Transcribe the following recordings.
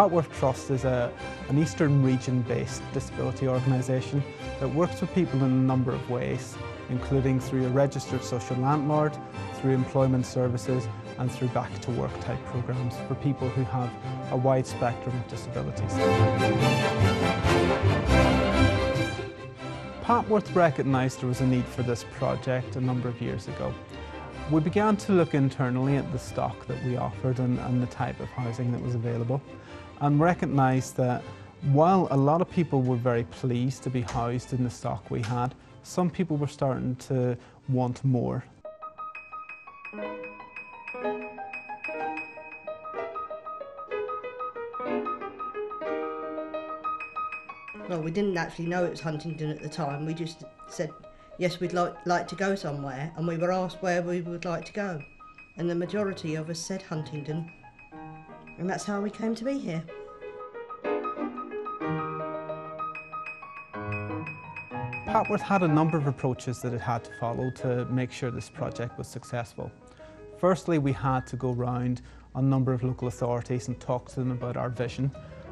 Papworth Trust is an Eastern region-based disability organisation that works with people in a number of ways, including through a registered social landlord, through employment services and through back to work type programmes for people who have a wide spectrum of disabilities. Papworth recognised there was a need for this project a number of years ago. We began to look internally at the stock that we offered and the type of housing that was available, and recognised that while a lot of people were very pleased to be housed in the stock we had, some people were starting to want more. Well, we didn't actually know it was Huntingdon at the time. We just said, yes, we'd like to go somewhere, and we were asked where we would like to go. And the majority of us said Huntingdon, and that's how we came to be here. Papworth had a number of approaches that it had to follow to make sure this project was successful. Firstly, we had to go round a number of local authorities and talk to them about our vision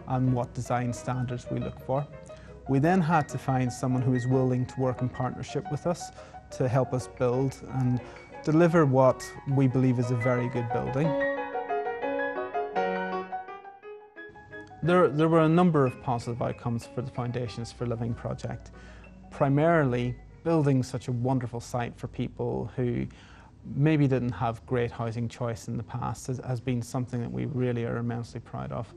and what design standards we look for. We then had to find someone who is willing to work in partnership with us to help us build and deliver what we believe is a very good building. There were a number of positive outcomes for the Foundations for Living project. Primarily, building such a wonderful site for people who maybe didn't have great housing choice in the past has been something that we really are immensely proud of.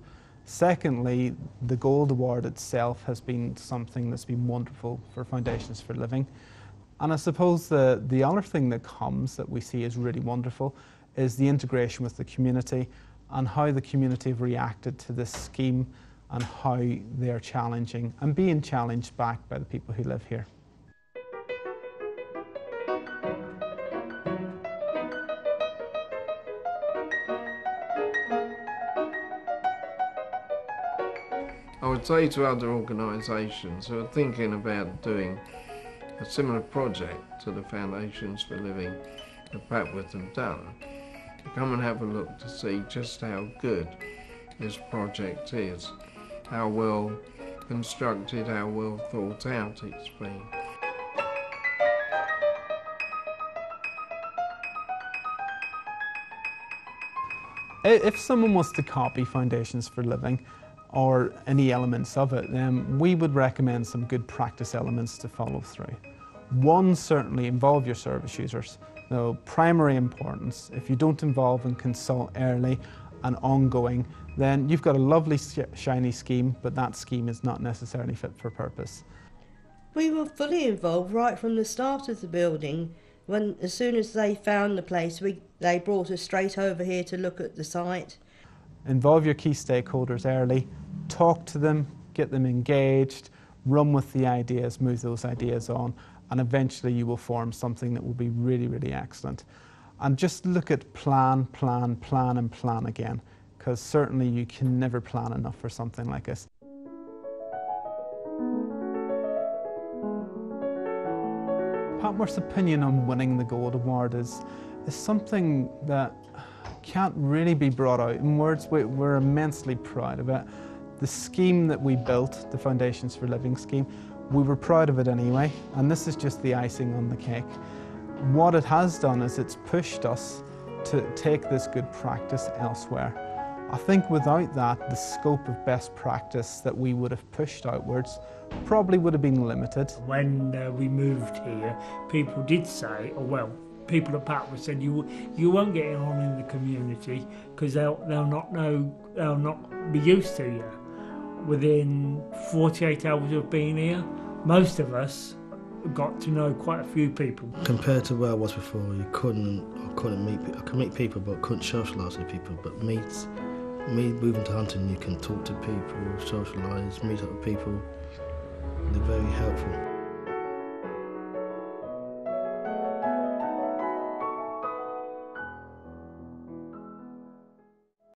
Secondly, the Gold Award itself has been something that's been wonderful for Foundations for Living. And I suppose the other thing that comes that we see is really wonderful is the integration with the community and how the community have reacted to this scheme and how they're challenging and being challenged back by the people who live here. I would say to other organisations who are thinking about doing a similar project to the Foundations for Living at Papworth have done, to come and have a look to see just how good this project is, how well constructed, how well thought out it's been. If someone was to copy Foundations for Living, or any elements of it, then we would recommend some good practice elements to follow through. One, certainly involve your service users. Now, primary importance, if you don't involve and consult early and ongoing, then you've got a lovely shiny scheme, but that scheme is not necessarily fit for purpose. We were fully involved right from the start of the building. As soon as they found the place, they brought us straight over here to look at the site. Involve your key stakeholders early, talk to them, get them engaged, run with the ideas, move those ideas on, and eventually you will form something that will be really, really excellent. And just look at plan, plan, plan and plan again, because certainly you can never plan enough for something like this. Papworth's opinion on winning the Gold Award is something that can't really be brought out in words. We're immensely proud of it. The scheme that we built, the Foundations for Living scheme, we were proud of it anyway, and this is just the icing on the cake. What it has done is it's pushed us to take this good practice elsewhere. I think without that, the scope of best practice that we would have pushed outwards probably would have been limited. When we moved here, people did say, oh well, people at Papworth said you won't get on in the community because they'll not be used to you. Within 48 hours of being here, most of us got to know quite a few people. Compared to where I was before, I couldn't meet people. I could meet people, but couldn't socialise with people. But me moving to Huntingdon, you can talk to people, socialise, meet other people. They're very helpful.